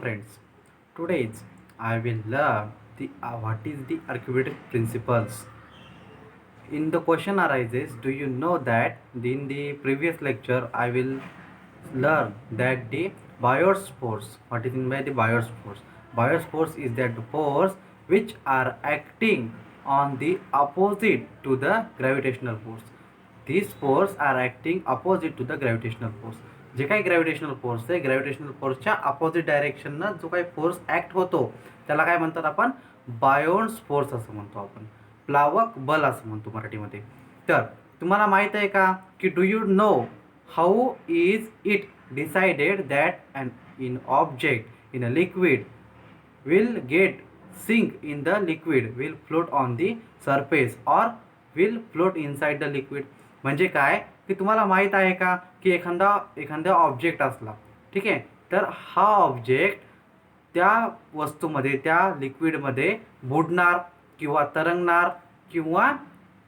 Friends, today I will learn the what is the archimedes principles. In the question arises, do you know that in the previous lecture I will learn that the Biots force. What is meant by the Biots force? Biots force is that the force which are acting on the opposite to the gravitational force. These force are acting opposite to the gravitational force. जे काही gravitational force आहे, gravitational फोर्सच्या opposite डायरेक्शननं जो काही force act होतो त्याला काय म्हणतात आपण? बायोन्स फोर्स असं म्हणतो आपण, प्लावक बल असं म्हणतो मराठीमध्ये. तर तुम्हाला माहीत आहे का की do you know how is it decided that and in object in a liquid will get sink in the liquid will float on the surface or will float inside the liquid. म्हणजे काय की तुम्हाला माहीत आहे का की एखादा object असला, ठीक आहे, तर हा ऑब्जेक्ट त्या वस्तूमध्ये त्या लिक्विडमध्ये बुडणार किंवा तरंगणार किंवा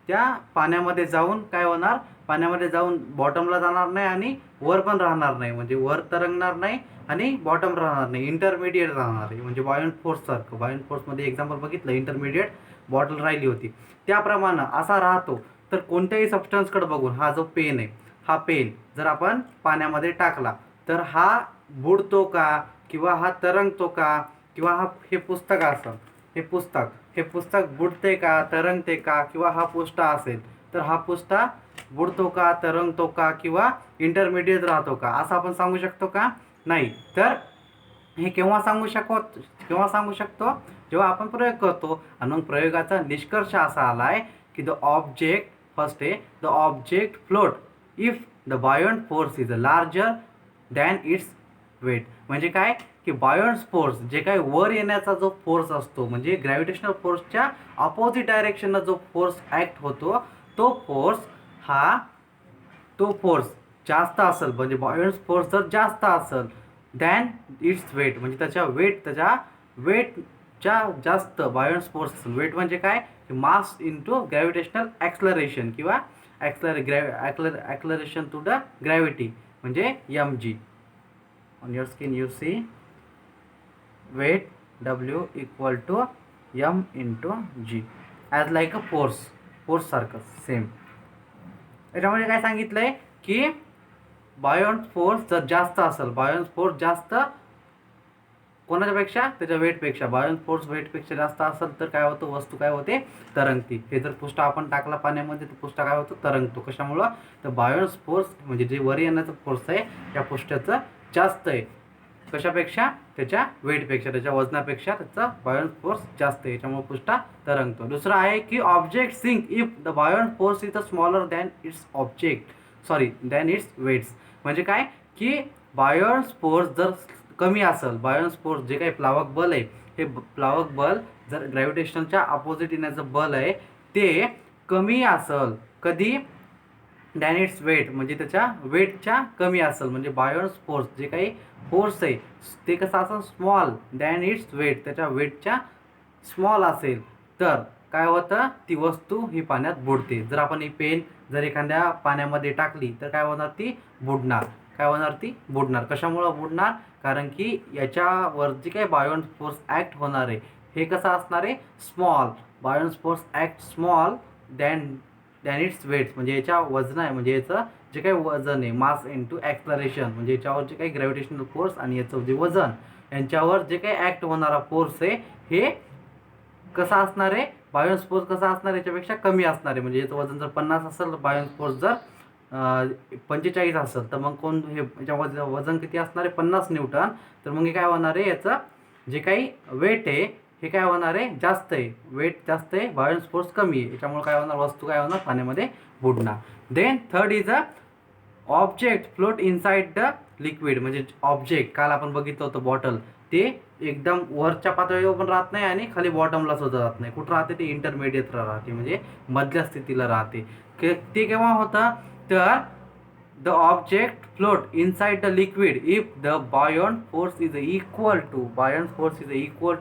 त्या पाण्यामध्ये जाऊन काय होणार, पाण्यामध्ये जाऊन बॉटमला जाणार नाही आणि वर पण राहणार नाही, म्हणजे वर तरंगणार नाही आणि बॉटम राहणार नाही, इंटरमिडिएट राहणार आहे. म्हणजे बॉयंट फोर्ससारखं, बॉयंट फोर्समध्ये एक्झाम्पल बघितलं, इंटरमिडिएट बॉटल राहिली होती त्याप्रमाणे असा राहतो. तर कोणत्याही सबस्टन्सकडे बघून हा जो पेन आहे, हा पेन जर आपण पाण्यामध्ये टाकला तर हा बुडतो का किंवा हा तरंगतो का, किंवा हा हे पुस्तक असेल, हे पुस्तक बुडते का, तरंगते का, किंवा हा पुष्टा असेल तर हा पुष्टा बुडतो का, तरंगतो का, किंवा इंटरमिडिएट राहतो का, असं आपण सांगू शकतो का? नाही. तर हे केव्हा सांगू शकतो जेव्हा आपण प्रयोग करतो. आणि मग प्रयोगाचा निष्कर्ष असा आलाय की द ऑब्जेक्ट फर्स्ट आहे, the object float if the buoyant force is larger than its weight. म्हणजे काय की बायोंट फोर्स जे काही वर येण्याचा जो फोर्स असतो, म्हणजे ग्रॅव्हिटेशनल फोर्सच्या अपोजिट डायरेक्शनला जो फोर्स ॲक्ट होतो तो फोर्स जास्त असेल, म्हणजे बायोंट फोर्स जर जास्त असेल दॅन इट्स वेट, म्हणजे त्याच्या वेटच्या जास्त बायोंट फोर्स असेल. वेट म्हणजे काय, मास इंटू ग्रॅव्हिटेशनल ॲक्सलरेशन किंवा ॲक्सलरेशन टू द ग्रॅव्हिटी, म्हणजे mg. On your screen you see weight W equal to m into g as like a force सारखं सेम. याच्यामध्ये काय सांगितलं आहे की बायोंट फोर्स जर जास्त असेल, बायोंट फोर्स जास्त कोणाच्यापेक्षा, त्याच्या वेटपेक्षा, बायोंट फोर्स वेटपेक्षा जास्त असेल तर काय होतं, वस्तू काय होते, तरंगती. हे जर पुष्ठा आपण टाकला पाण्यामध्ये तर पुष्ठा काय होतो, तरंगतो. कशामुळं, तर बायोंट फोर्स म्हणजे जे वर येण्याचं फोर्स आहे त्या पुष्ठ्याचं जास्त आहे. कशापेक्षा, त्याच्या वेटपेक्षा, त्याच्या वजनापेक्षा त्याचा बायोंट फोर्स जास्त आहे, याच्यामुळे पुष्ठा तरंगतो. दुसरं आहे की object sink if the buoyant force is smaller than its weights. म्हणजे काय की बायोंट फोर्स जर कमी असेल, बायोंट फोर्स जे काही प्लावक बल आहे, हे प्लावक बल जर ग्रॅव्हिटेशनच्या अपोजिट येण्याचं बल आहे ते कमी असेल, कधी, दॅन इट्स वेट, म्हणजे त्याच्या वेटच्या कमी असेल. म्हणजे बायोंट फोर्स जे काही फोर्स आहे ते कसं असेल, स्मॉल दॅन इट्स वेट, त्याच्या वेटच्या स्मॉल असेल तर काय होतं, ती वस्तू ही पाण्यात बुडते. जर आपण ही पेन जर एखाद्या पाण्यामध्ये टाकली तर काय होणार, ती बुडणार. कशामुळं बुडणार, कारण की याच्यावर जे काही बायोंट फोर्स ॲक्ट होणार आहे हे कसं असणार आहे, small. Buoyant force act small than its weights, म्हणजे याच्या वजन आहे, म्हणजे याचं जे काही वजन आहे, मास इंटू ॲक्सलरेशन, म्हणजे याच्यावर जे काही ग्रॅव्हिटेशनल फोर्स आणि याचं जे वजन, यांच्यावर जे काही ॲक्ट होणारा फोर्स आहे हे कसा असणार आहे, बायोंट फोर्स कसा असणार, याच्यापेक्षा कमी असणार आहे. म्हणजे याचं वजन जर 50 असेल, बायोंट फोर्स जर 45 असेल तर मग याच्या वजन किती असणार आहे, 50 न्यूटन. तर मग हे काय होणार आहे, याचं जे काही वेट आहे हे काय होणार आहे, जास्त आहे, वेट जास्त आहे, बायोंट फोर्स कमी आहे, याच्यामुळे काय होणार, वस्तू काय होणार, पाण्यामध्ये बुडणार. Then third is a object float inside the liquid. म्हणजे ऑब्जेक्ट काल आपण बघितलं होतं बॉटल, ते एकदम वरच्या पातळीवर पण राहत नाही आणि खाली बॉटमला सुद्धा राहत नाही. कुठं राहते, ते इंटरमिडिएट राहते, म्हणजे मधल्या स्थितीला राहते. ते केव्हा होतं, तर the object float inside the liquid if the buoyant force is equal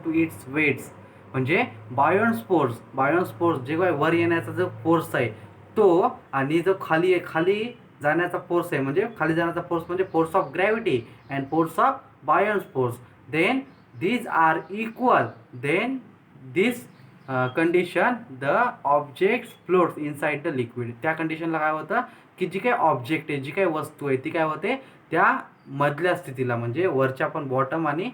to its weights. म्हणजे बायोंट फोर्स जे काही वर येण्याचा जो फोर्स आहे तो, आणि जो खाली जाण्याचा फोर्स आहे, म्हणजे खाली जाण्याचा फोर्स म्हणजे force of gravity and force of बायोंट force. then these are equal, then this condition the object floats inside the liquid. त्या कंडिशनला काय होतं की जी काही ऑब्जेक्ट आहे, जी काही वस्तू आहे ती काय होते त्या मधल्या स्थितीला, म्हणजे वरच्या पण बॉटम आणि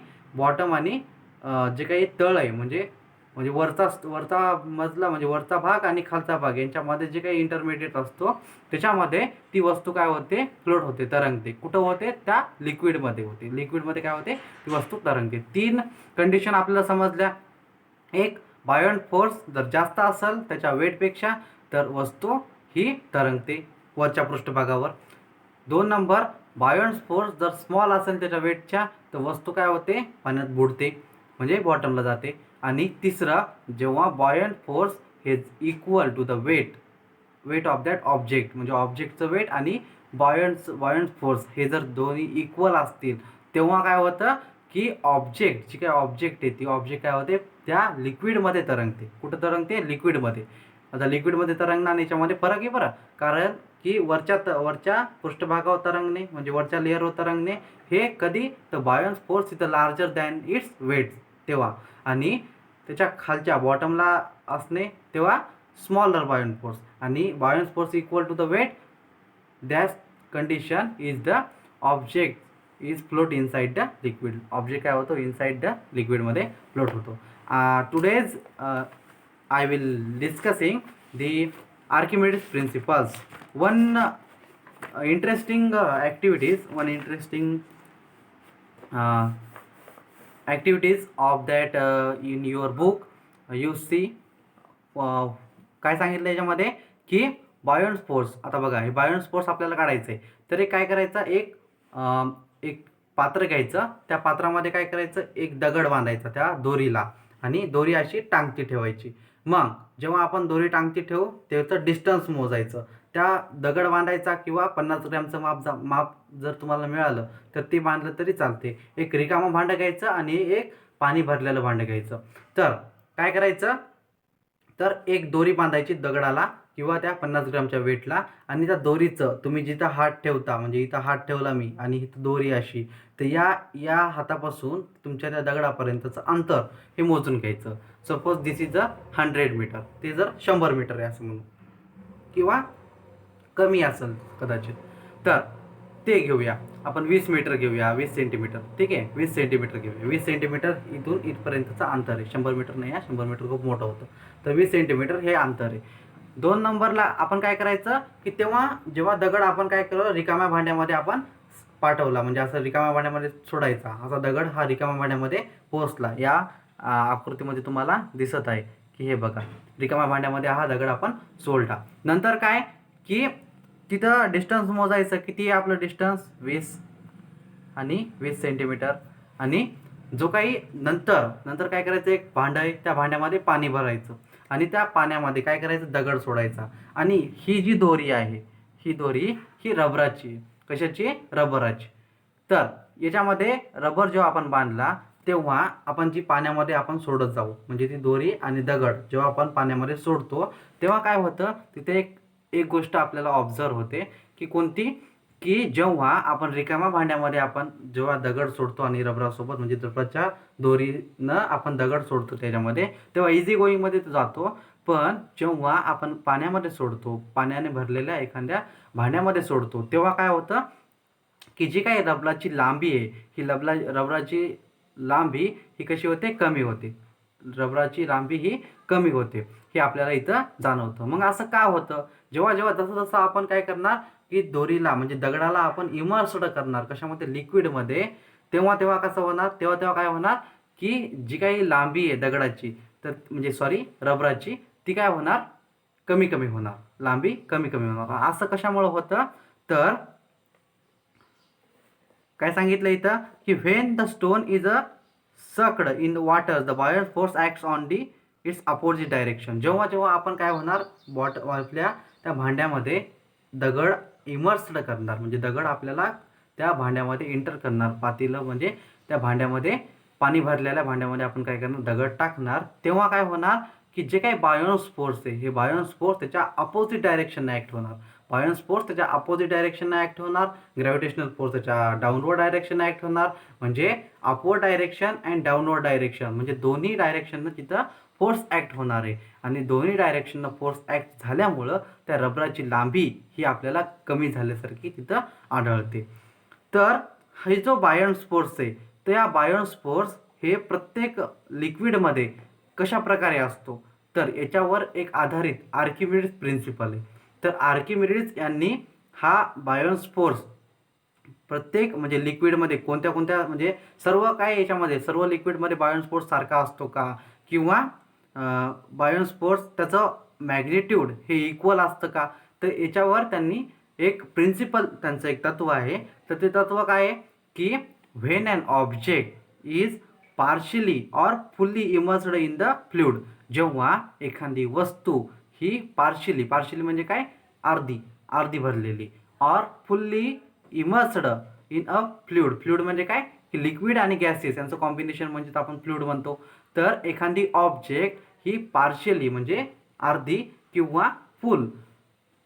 जे काही तळ आहे म्हणजे म्हणजे वरचा मजला म्हणजे वरचा भाग आणि खालचा भाग यांच्यामध्ये जे काही इंटरमिडिएट असतो त्याच्यामध्ये ती वस्तू काय होते फ्लोट होते, तरंगते. कुठं होते? त्या लिक्विडमध्ये होते. लिक्विडमध्ये काय होते? ती वस्तू तरंगते. 3 कंडिशन आपल्याला समजल्या. एक, बायोंट फोर्स जर जास्त असेल त्याच्या वेटपेक्षा तर वस्तू ही तरंगते वरच्या पृष्ठभागावर. 2 नंबर, बायोंट फोर्स जर स्मॉल असेल त्याच्या वेटच्या तर वस्तू काय होते पाण्यात बुडते म्हणजे बॉटमला जाते. आणि तिसरा, जेव्हा buoyant force is equal to the weight of that object, म्हणजे ऑब्जेक्टचं वेट आणि बायोंट फोर्स हे जर दोन्ही इक्वल असतील तेव्हा काय होतं की ऑब्जेक्ट, जी काय ऑब्जेक्ट आहे ती ऑब्जेक्ट काय होते त्या लिक्विडमध्ये तरंगते. कुठं तरंगते? लिक्विडमध्ये. आता लिक्विडमध्ये तरंगणं आणि याच्यामध्ये फरक आहे बरं, कारण की वरच्या पृष्ठभागावर तरंगणे म्हणजे वरच्या लेअरवर तरंगणे हे कधी तर बायोंट फोर्स इथं लार्जर दॅन इट्स वेट तेव्हा, आणि त्याच्या खालच्या बॉटमला असणे तेव्हा स्मॉलर बायोंट फोर्स. आणि buoyant force equal to the weight, that condition is the object is float inside the liquid. Object काय होतो इनसाइड द लिक्विडमध्ये फ्लोट होतो. Today's I will discussing the Archimedes principles. One interesting activities of that in your book you see. काय सांगितलं याच्यामध्ये की बायोंट force. आता बघा हे बायोंट फोर्स आपल्याला काढायचं आहे तर एक काय करायचं, एक पात्र घ्यायचं, त्या पात्रामध्ये काय करायचं एक दगड बांधायचा त्या दोरीला आणि दोरी अशी टांगती ठेवायची. मग जेव्हा आपण दोरी टांगती ठेवू त्याचं डिस्टन्स मोजायचं. त्या दगड बांधायचा किंवा 50 ग्रॅमचं माप जर तुम्हाला मिळालं तर ते बांधलं तरी चालते. एक रिकामं भांडं घ्यायचं आणि एक पाणी भरलेलं भांडं घ्यायचं. तर काय करायचं तर एक दोरी बांधायची दगडाला किंवा त्या 50 ग्रॅमच्या वेटला, आणि त्या दोरीचं तुम्ही जिथं हात ठेवता म्हणजे इथं हात ठेवला मी आणि इथं दोरी अशी, तर या हातापासून तुमच्या त्या दगडापर्यंतचं अंतर हे मोजून घ्यायचं. सपोज दिस इज 100 मीटर, ते जर 100 मीटर आहे असं म्हणून किंवा कमी असेल कदाचित, तर ते घेऊया आपण 20 मीटर घेऊया, 20 सेंटीमीटर. ठीक आहे, 20 सेंटीमीटर घेऊया. 20 सेंटीमीटर इथून इथपर्यंतचं अंतर आहे. 100 मीटर नाही आहे, 100 मीटर खूप मोठं होतं. तर 20 सेंटीमीटर हे अंतर आहे. 2 नंबरला आपण काय करायचं की जेव्हा दगड आपण काय केलं रिकाम्या भांड्यामध्ये आपण पाठवला, म्हणजे असं रिकाम्या भांड्यामध्ये सोडायचा. असा दगड हा रिकाम्या भांड्यामध्ये पोहोचला. या आकृतीमध्ये तुम्हाला दिसत आहे की हे बघा रिकाम्या भांड्यामध्ये हा दगड आपण सोडला. नंतर काय की तिथं डिस्टन्स मोजायचं. किती आहे आपलं डिस्टन्स? 20 आणि 20 सेंटीमीटर. आणि जो काही नंतर काय करायचं एक भांडं आहे त्या भांड्यामध्ये पाणी भरायचं आणि त्या पाण्यामध्ये काय करायचं दगड सोडायचा. आणि ही जी दोरी आहे ही दोरी ही रबराची. कशाची? रबराची. तर याच्यामध्ये रबर जेव्हा आपण बांधला तेव्हा आपण जी पाण्यामध्ये आपण सोडत जाऊ, म्हणजे ती दोरी आणि दगड जेव्हा आपण पाण्यामध्ये सोडतो तेव्हा काय होतं तिथे एक गोष्ट आपल्याला ऑब्झर्व होते की कोणती, की जेव्हा आपण रिकाम्या भांड्यामध्ये आपण जेव्हा दगड सोडतो आणि रबरासोबत म्हणजे रबराच्या दोरीनं आपण दगड सोडतो त्याच्यामध्ये तेव्हा इझी गोईंगमध्ये जातो. पण जेव्हा आपण पाण्यामध्ये सोडतो, पाण्याने भरलेल्या एखाद्या भांड्यामध्ये सोडतो तेव्हा काय होतं की जी काही रबराची लांबी आहे ही रबराची लांबी ही कशी होते? कमी होते. रबराची लांबी ही कमी होते हे आपल्याला इथं जाणवतं. मग असं का होतं? जेव्हा जसं आपण काय करणार की दोरीला म्हणजे दगडाला आपण इमर्स्ड करणार कशामध्ये? लिक्विडमध्ये, तेव्हा कसं होणार? तेव्हा काय होणार की जी काही लांबी आहे दगडाची तर म्हणजे रबराची ती काय होणार? कमी होणार. लांबी कमी होणार. असं कशामुळे होतं? तर काय सांगितलं इथं की when the stone is sucked in water the buoyant force acts on the it's opposite direction. जेव्हा आपण काय होणार आपल्या त्या भांड्यामध्ये दगड इमर्स्ड करणार म्हणजे दगड आपल्याला त्या भांड्यामध्ये एंटर करणार, पातेलं म्हणजे त्या भांड्यामध्ये पाणी भरलेल्या भांड्यामध्ये आपण काय करणार दगड टाकणार, तेव्हा काय होणार की जे काही बायोन्स फोर्स आहे, हे बायोन्स फोर्स त्याच्या अपोजिट डायरेक्शनने ॲक्ट होणार. बायोन्स फोर्स त्याच्या अपोजिट डायरेक्शनने ॲक्ट होणार. ग्रॅव्हिटेशनल फोर्स त्याच्या डाऊनवर्ड डायरेक्शनने ॲक्ट होणार. म्हणजे upward direction and downward direction, म्हणजे दोन्ही डायरेक्शननं तिथं फोर्स ॲक्ट होणार आहे. आणि दोन्ही डायरेक्शननं फोर्स ॲक्ट झाल्यामुळं त्या रबराची लांबी ही आपल्याला कमी झाल्यासारखी तिथं आढळते. तर हे जो बायोन्स फोर्स आहे, त्या बायोन्स फोर्स हे प्रत्येक लिक्विडमध्ये कशा प्रकारे असतो, तर याच्यावर एक आधारित आर्किमिडीज प्रिन्सिपल आहे. तर आर्किमिडीज यांनी हा बायोन्स फोर्स प्रत्येक म्हणजे लिक्विडमध्ये कोणत्या कोणत्या म्हणजे सर्व काय याच्यामध्ये सर्व लिक्विडमध्ये बायोन्स फोर्स सारखा असतो का, किंवा बायोन्स फोर्स त्याचं मॅग्निट्यूड हे इक्वल असतं का, तर याच्यावर त्यांनी एक प्रिन्सिपल, त्यांचं एक तत्व आहे. तर ते तत्व काय आहे की when an object is partially or fully immersed in the fluid, जेव्हा एखादी वस्तू ही पार्शियली म्हणजे काय, अर्धी भरलेली, or fully immersed in a fluid म्हणजे काय की लिक्विड आणि गॅसेस यांचं कॉम्बिनेशन म्हणजे आपण फ्लुइड म्हणतो. तर एखादी ऑब्जेक्ट ही पार्शियली म्हणजे अर्धी किंवा फुल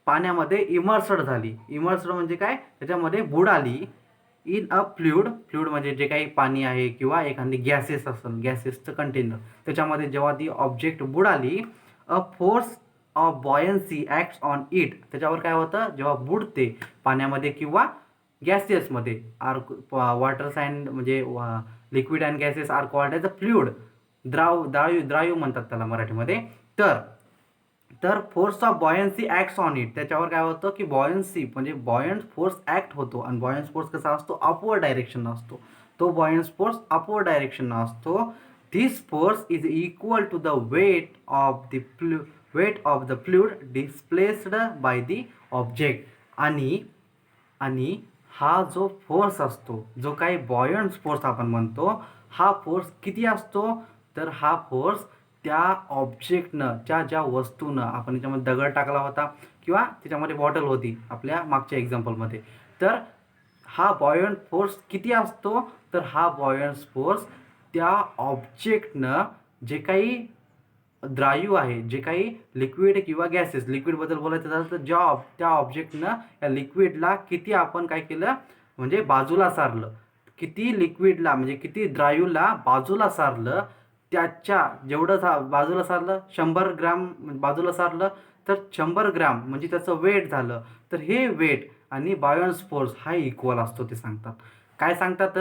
पाण्यामध्ये इमर्स्ड झाली. इमर्स्ड म्हणजे काय, त्याच्यामध्ये बुडाली. इन अ फ्लुइड म्हणजे जे काही पाणी आहे किंवा एखादी गॅसेस असेल, गॅसेसचं कंटेनर, त्याच्यामध्ये जेव्हा ती ऑब्जेक्ट बुडाली, a force of buoyancy acts on it, त्याच्यावर काय होतं, जेव्हा बुडते पाण्यामध्ये किंवा गॅसेसमध्ये, वॉटर अँड म्हणजे liquid and gases are called as a fluid, द्राव्य म्हणतात त्याला मराठीमध्ये. तर force of buoyancy acts on it, त्याच्यावर काय होतं की बॉयन्सी म्हणजे बॉयंट फोर्स ॲक्ट होतो. आणि बॉयन्स फोर्स कसा असतो, अपवर्ड डायरेक्शन असतो. तो बॉयन्स फोर्स अपवर्ड डायरेक्शन असतो. This force is equal to the weight of the fluid displaced by the object. आणि हा जो फोर्स असतो, जो काही बॉयंट फोर्स आपण म्हणतो, हा फोर्स किती असतो, तर हा फोर्स त्या ऑब्जेक्टनं, ज्या वस्तूनं, आपण याच्यामध्ये दगड टाकला होता किंवा त्याच्यामध्ये बॉटल होती आपल्या मागच्या एक्झाम्पलमध्ये, तर हा बॉयंट फोर्स किती असतो, तर हा बॉयंट फोर्स त्या ऑब्जेक्टनं जे काही द्राव्य आहे, जे काही लिक्विड किंवा गॅसेस, लिक्विडबद्दल बोलायचं झालं तर त्या ऑब्जेक्टनं या लिक्विडला किती आपण काय केलं म्हणजे बाजूला सारलं, किती लिक्विडला म्हणजे किती द्राव्यला बाजूला सारलं, त्याच्या जेवढं बाजूला सारलं 100 ग्रॅम बाजूला सारलं, तर 100 ग्रॅम म्हणजे त्याचं वेट झालं. तर हे वेट आणि बॉयन्स फोर्स हा इक्वल असतो ते सांगतात. काय सांगतात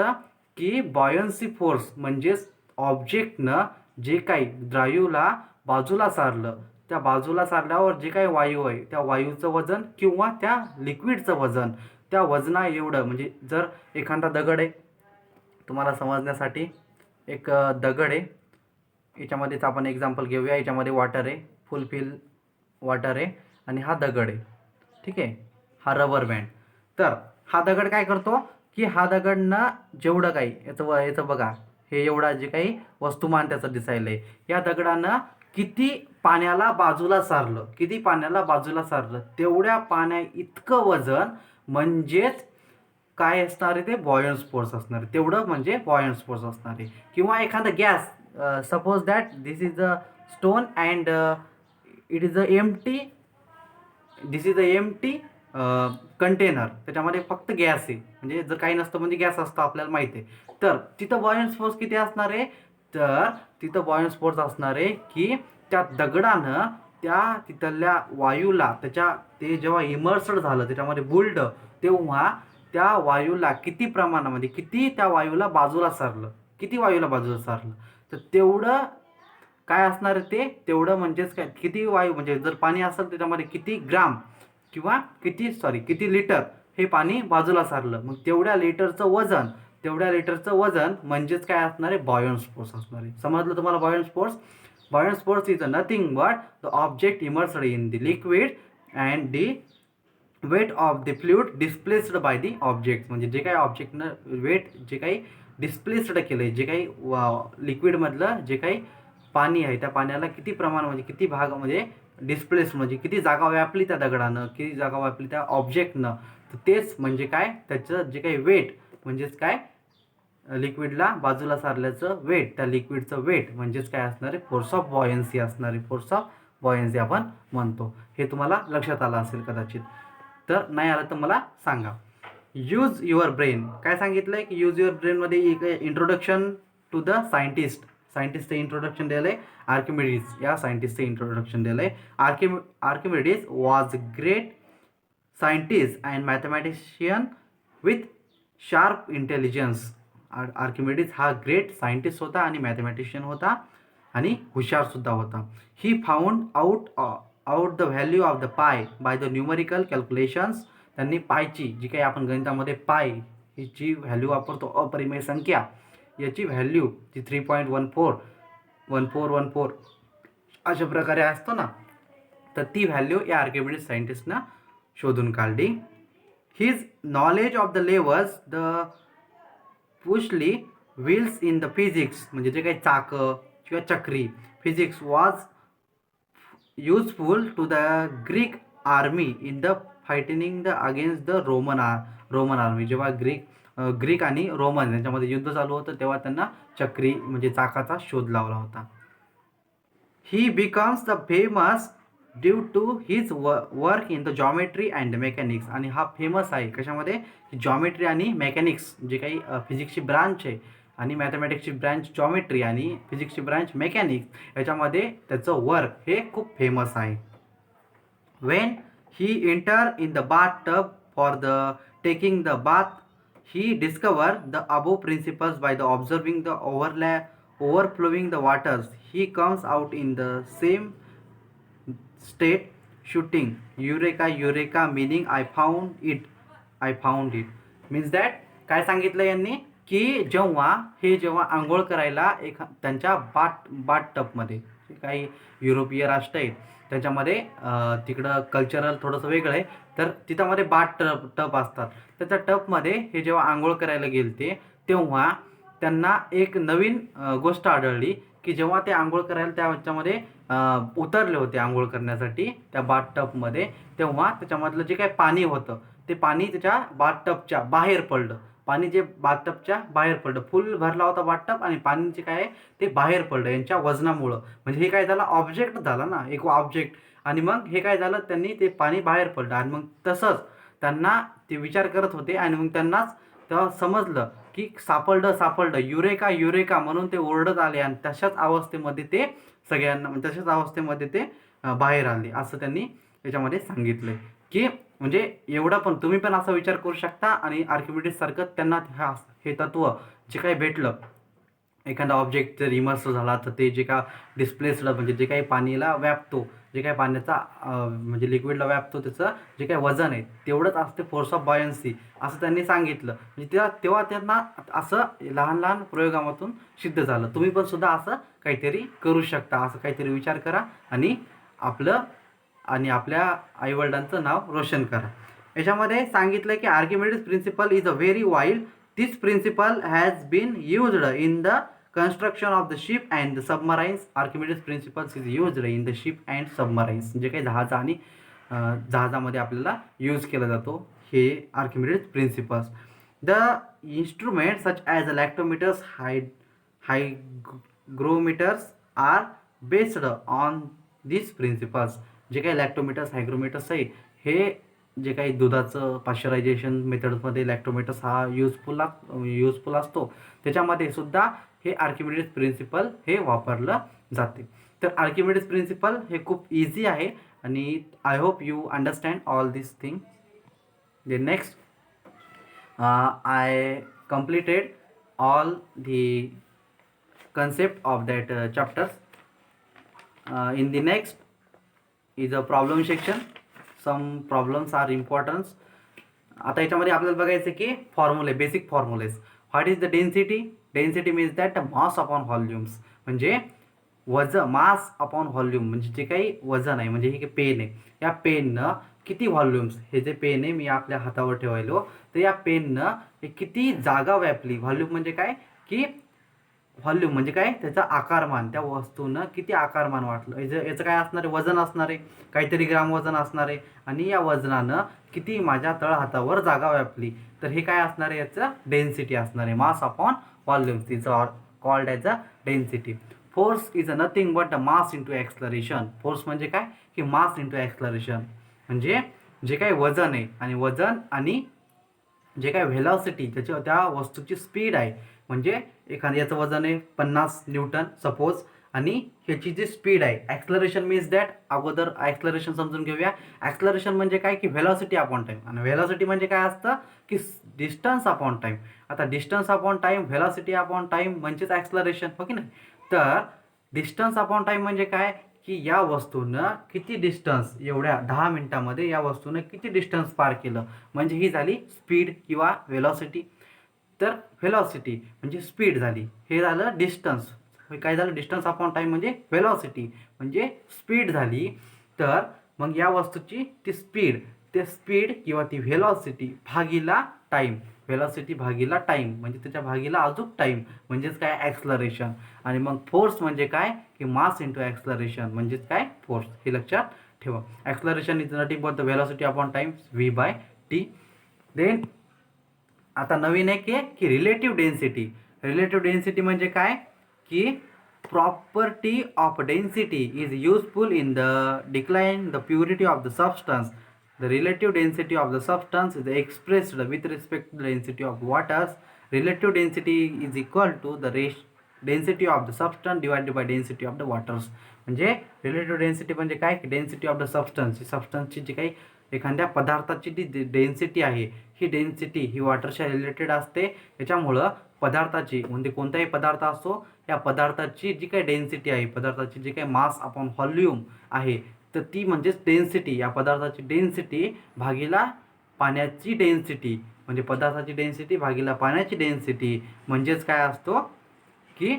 की बॉयन्सी फोर्स म्हणजेच ऑब्जेक्टनं जे काही द्राव्यला बाजूला सारलं, त्या बाजूला सारल्यावर जे काही वायू आहे त्या वायूचं वजन किंवा त्या लिक्विडचं वजन, त्या वजना एवढं, म्हणजे जर एखादा दगड आहे, तुम्हाला समजण्यासाठी एक दगड आहे, याच्यामध्येच आपण एक्झाम्पल घेऊया. याच्यामध्ये वॉटर आहे, फुलफिल वॉटर आहे आणि हा दगड आहे, ठीक आहे, हा रबर बँड. तर हा दगड काय करतो की हा दगडनं जेवढं काही याचं बघा, हे एवढा जे काही वस्तुमान त्याचं दिसायला आहे, या दगडानं किती पाण्याला बाजूला सारलं, तेवढ्या पाण्या इतकं वजन म्हणजेच काय असणार आहे, ते बॉयन्स फोर्स असणार आहे. तेवढं म्हणजे बॉयन्स फोर्स असणार आहे. किंवा एखादा gas, suppose that this is a stone and it is a empty container, त्याच्यामध्ये फक्त गॅस आहे, म्हणजे जर काही नसतं म्हणजे गॅस असतं आपल्याला माहिती आहे. तर तिथं बॉयन्स फोर्स किती असणार आहे, तर तिथं बॉयन्स फोर्स असणार आहे की त्या दगडानं त्या तिथल्या वायूला ते जेव्हा इमर्स्ड झालं, त्याच्यामध्ये बुलडं, तेव्हा त्या वायूला किती प्रमाणामध्ये, किती त्या वायूला बाजूला सारलं, तर तेवढं काय असणार आहे, तेवढं म्हणजेच काय, किती वायू म्हणजे जर पाणी असेल त्याच्यामध्ये किती ग्राम किंवा किती लिटर हे पाणी बाजूला सारलं, मग तेवढ्या लिटरचं वजन म्हणजेच काय असणार आहे, बॉयन्स फोर्स असणार आहे. समजलं तुम्हाला buoyance force is nothing but the object immersed in the liquid and the weight of the fluid displaced by the object, म्हणजे जे काही ऑब्जेक्टनं वेट जे काही डिस्प्लेस्ड केलं आहे, जे काही लिक्विडमधलं जे काही पाणी आहे, त्या पाण्याला किती प्रमाण म्हणजे किती भाग म्हणजे डिस्प्लेस म्हणजे किती जागा व्यापली त्या दगडानं, किती जागा व्यापली त्या ऑब्जेक्टनं, तर तेच म्हणजे काय, त्याचं जे काही वेट म्हणजेच काय लिक्विडला बाजूला सारल्याचं वेट, त्या लिक्विडचं वेट म्हणजेच काय असणार आहे, फोर्स ऑफ बॉयन्सी असणार आहे. फोर्स ऑफ बॉयन्सी आपण म्हणतो. हे तुम्हाला लक्षात आलं असेल कदाचित. तर नाही आलं तर मला सांगा. यूज युअर ब्रेन काय सांगितलं आहे की यूज युअर ब्रेनमध्ये एक इंट्रोडक्शन टू द सायंटिस्टचं इंट्रोडक्शन दिलं आहे. आर्किमिडीज या सायंटिस्टचं इंट्रोडक्शन दिलं आहे. Archimedes was great scientist and mathematician with sharp intelligence. Archimedes हा ग्रेट सायंटिस्ट होता आणि मॅथमॅटिशियन होता आणि हुशारसुद्धा होता. He found out the value of the pi by the numerical calculations. त्यांनी पायची जी काही आपण गणितामध्ये पाय हिची व्हॅल्यू वापरतो, अपरिमेय संख्या, याची व्हॅल्यू जी 3.14 अशा प्रकारे असतो ना, तर ती व्हॅल्यू या आर्किमिडीज सायंटिस्टनं शोधून काढली. His knowledge of the levers the pulley wheels in the physics म्हणजे जे काही चाकं किंवा चक्री physics was useful to the Greek army in the fighting the against the Roman army. जेव्हा ग्रीक आणि रोमन यांच्यामध्ये युद्ध चालू होतं तेव्हा त्यांना चक्री म्हणजे चाकाचा शोध लावला होता. He becomes the famous due to his work in the geometry and mechanics. आणि हा फेमस आहे कशामध्ये, जॉमेट्री आणि मेकॅनिक्स जे काही फिजिक्सची ब्रांच आहे आणि मॅथमॅटिक्सची ब्रांच जॉमेट्री आणि फिजिक्सची ब्रांच मेकॅनिक्स याच्यामध्ये त्याचं वर्क हे खूप फेमस आहे. When he enter in the bath tub for the taking the bath he discover the above principles by the observing the overflowing the waters. He comes out in the same state shooting eureka meaning I found it. Means that काय सांगितलं यांनी की जेव्हा आंघोळ करायला त्यांच्या बाट टबमध्ये, काही युरोपीय राष्ट्र आहेत त्याच्यामध्ये तिकडं कल्चरल थोडंसं वेगळं आहे, तर तिथं बाट टब असतात. तर त्या टबमध्ये हे जेव्हा आंघोळ करायला गेलते तेव्हा त्यांना एक नवीन गोष्ट आढळली की जेव्हा ते आंघोळ करायला त्याच्यामध्ये उतरले होते आंघोळ करण्यासाठी त्या बाथटबमध्ये, तेव्हा त्याच्यामधलं जे काही पाणी होतं ते पाणी त्याच्या बाथटबच्या बाहेर पडलं. पाणी जे बाथटबच्या बाहेर पडलं, फुल भरला होता बाथटब आणि पाणी जे काय ते बाहेर पडलं यांच्या वजनामुळं. म्हणजे हे काय झालं, ऑब्जेक्ट झालं ना, एक ऑब्जेक्ट. आणि मग हे काय झालं, त्यांनी ते पाणी बाहेर पडलं आणि मग तसंच त्यांना ते विचार करत होते आणि मग त्यांनाच तेव्हा समजलं की सापडलं युरेका म्हणून ते ओरडत आले आणि तशाच अवस्थेमध्ये ते बाहेर आले असं त्यांनी त्याच्यामध्ये सांगितलंय. की म्हणजे एवढं पण तुम्ही पण असा विचार करू शकता आणि आर्किमिडीज सारखं त्यांना हे तत्व जे काही भेटलं, एखादा ऑब्जेक्ट जर इमर्स झाला तर ते जे का डिस्प्लेस्ड म्हणजे जे काही पाणीला व्यापतो, जे काही पाण्याचा म्हणजे लिक्विडला व्यापतो त्याचं जे काही वजन आहे तेवढंच असते फोर्स ऑफ बॉयन्सी असं त्यांनी सांगितलं. म्हणजे तेव्हा त्यांना असं लहान प्रयोगामधून सिद्ध झालं. तुम्ही पण सुद्धा असं काहीतरी करू शकता, असं काहीतरी विचार करा आणि आपल्या आईवडिलांचं नाव रोशन करा. याच्यामध्ये सांगितलं की Archimedes principle is a very wild. This principle has been used in the construction of the ship and the submarines. Archimedes principles is used in the ship and submarines. जे काही जहाजामध्ये आपल्याला यूज केला जातो हे Archimedes principles. The instrument such as lactometers hygrometers are based on this principles. जे काही लॅक्टोमीटर्स हायग्रोमीटर्स आहे हे जे काही दुधाचं पाश्चरायझेशन मेथडमध्ये लॅक्टोमीटर्स हा युजफुल असतो, त्याच्यामध्ये सुद्धा हे आर्किमिडीज प्रिन्सिपल हे वापरलं जाते. तर आर्किमिडीज प्रिन्सिपल हे खूप इझी आहे आणि I hope you understand all this thing. The next I completed all the concept of that chapters. In the next is a problem section. Some problems are important. आता याच्यामध्ये आपल्याला बघायचं की फॉर्म्युले, basic formulas. What is the density? Density means that mass upon volumes, म्हणजे वजन, mass upon volume म्हणजे जे काही वजन आहे. म्हणजे हे पेन आहे, या पेननं किती व्हॉल्यूम्स, हे जे पेन आहे मी आपल्या हातावर ठेवायलो, तर या पेननं हे किती जागा व्यापली. व्हॉल्यूम म्हणजे काय की व्हॉल्यूम म्हणजे काय, त्याचा आकारमान, त्या वस्तूनं किती आकारमान वाटलं. याचं काय असणार आहे, वजन असणार आहे, काहीतरी ग्राम वजन असणार आहे. आणि या वजनानं किती माझ्या तळहातावर जागा व्यापली, तर हे काय असणार आहे, याचं डेन्सिटी असणार आहे, mass upon volumes. These are called as a density. Force is a nothing but the mass into acceleration. Force म्हणजे काय की mass into acceleration, म्हणजे जे काही वजन आहे आणि वजन आणि जे काय व्हेलॉसिटी त्याच्या त्या वस्तूची स्पीड आहे, म्हणजे एखाद्या याचं वजन आहे 50 न्यूटन सपोज, आणि ह्याची जी स्पीड आहे, ॲक्सलरेशन मीन्स दॅट, अगोदर ॲक्सलरेशन समजून घेऊया. ॲक्सलरेशन म्हणजे काय की व्हेलॉसिटी अपॉन टाईम, आणि व्हेलॉसिटी म्हणजे काय असतं की डिस्टन्स अपॉन टाईम. आता distance upon time, velocity upon time म्हणजेच ॲक्सलरेशन, हो की नाही. तर डिस्टन्स अपॉन टाईम म्हणजे काय की या वस्तूनं किती डिस्टन्स, एवढ्या 10 मिनिटामध्ये या वस्तूनं किती डिस्टन्स पार केलं, म्हणजे ही झाली स्पीड किंवा व्हेलॉसिटी. तर व्हेलॉसिटी म्हणजे स्पीड झाली, हे झालं डिस्टन्स. काय झालं, डिस्टन्स अपॉन टाईम म्हणजे व्हेलॉसिटी म्हणजे स्पीड झाली. तर मग या वस्तूची ती स्पीड, ते स्पीड किंवा ती व्हेलॉसिटी भागीला टाईम, व्हेलॉसिटी भागीला टाईम म्हणजे त्याच्या भागीला अजून टाईम म्हणजेच काय ॲक्सलरेशन. आणि मग फोर्स म्हणजे काय की मास इंटू ॲक्सलरेशन म्हणजेच काय फोर्स, हे लक्षात ठेवा. Acceleration is nothing but the velocity upon time v/t. Then आता नवीन आहे की रिलेटिव्ह डेन्सिटी. रिलेटिव्ह डेन्सिटी म्हणजे काय की property of density is useful in the decline the purity of the substance. The relative density of the substance is expressed with respect to the density of waters. Relative density is equal to the density of the substance divided by density of the waters. म्हणजे relative density म्हणजे काय की density of the substance, सबस्टन्सची जी काही एखाद्या पदार्थाची जी density आहे, ही density ही वॉटरच्या related असते. त्याच्यामुळं पदार्थाची, म्हणजे कोणताही पदार्थ असो, या पदार्थाची जी काही डेन्सिटी आहे, पदार्थाची जी काही मास अपॉन व्हॉल्यूम आहे, तर ती म्हणजेच डेन्सिटी, या पदार्थाची डेन्सिटी भागीला पाण्याची डेन्सिटी, म्हणजे पदार्थाची डेन्सिटी भागीला पाण्याची डेन्सिटी म्हणजेच काय असतो की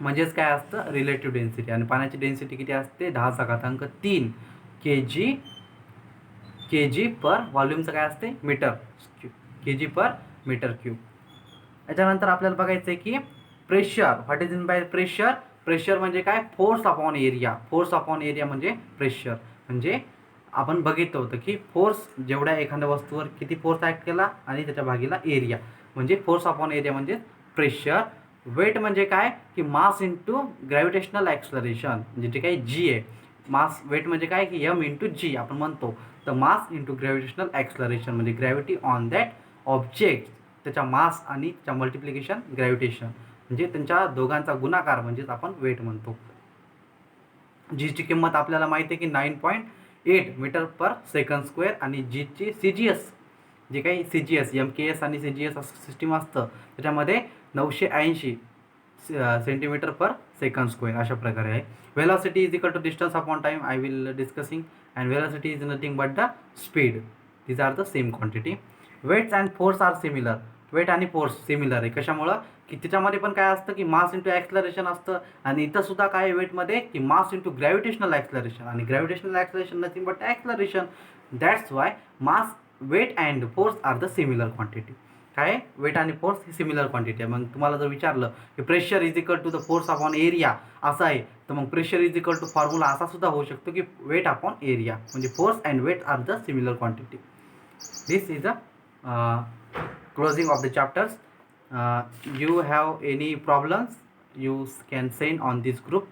म्हणजेच काय असतं रिलेटिव्ह डेन्सिटी. आणि पाण्याची डेन्सिटी किती असते 10⁻³ kg पर व्हॉल्यूमचं काय असते मीटर क्यूब, kg पर मीटर क्यूब. याच्यानंतर आपल्याला बघायचं आहे की pressure. What is in by pressure. Pressure म्हणजे काय force upon area. Force upon area म्हणजे प्रेशर. म्हणजे आपण बघितलं होतं की फोर्स जेवढ्या एखाद्या वस्तूवर किती फोर्स ॲक्ट केला आणि त्याच्या भागीला एरिया म्हणजे फोर्स अपॉन एरिया म्हणजे प्रेशर. वेट म्हणजे काय की मास इंटू ग्रॅव्हिटेशनल ॲक्सलरेशन, म्हणजे जे काही जी आहे मास, वेट म्हणजे काय की m इंटू जी आपण म्हणतो. तर मास इंटू ग्रॅव्हिटेशनल ॲक्सलरेशन म्हणजे ग्रॅव्हिटी ऑन दॅट ऑब्जेक्ट, त्याच्या मास आणि त्याच्या मल्टिप्लिकेशन ग्रॅव्हिटेशन म्हणजे त्यांच्या दोघांचा गुणाकार म्हणजेच आपण वेट म्हणतो. जीची किंमत आपल्याला माहिती आहे की 9.8 मीटर पर सेकंड स्क्वेअर, आणि जीची CGS, जे काही CGS MKS आणि CGS असं सिस्टीम असतं त्याच्यामध्ये 980 सेंटीमीटर पर सेकंड स्क्वेअर अशा प्रकारे आहे. Velocity is equal to distance upon time, I will discussing, and velocity is nothing but the speed. These are the same quantity. Weights and force are similar. Weight आणि force similar आहे. कशामुळं की त्याच्यामध्ये पण काय असतं की मास इंटू ॲक्सलरेशन असतं, आणि इथं सुद्धा काय वेटमध्ये की मास इंटू ग्रॅव्हिटेशनल ॲक्सलरेशन, आणि gravitational acceleration nothing but acceleration. That's why mass, weight and force are the similar quantity. काय वेट आणि फोर्स ही सिमिलर क्वांटिटी आहे. मग तुम्हाला जर विचारलं की pressure is equal to the force upon area असं आहे, तर मग pressure is equal to formula असा सुद्धा होऊ शकतो की वेट अपॉन एरिया, म्हणजे force and weight are the similar quantity. This is a closing of the chapters. You have any problems, you can send on this group.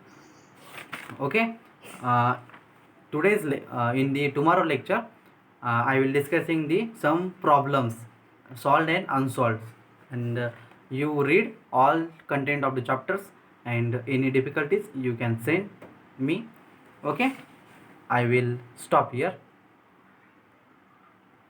Okay. In the tomorrow lecture, I will discussing the some problems solved and unsolved, and you read all content of the chapters, and any difficulties you can send me. Okay, I will stop here.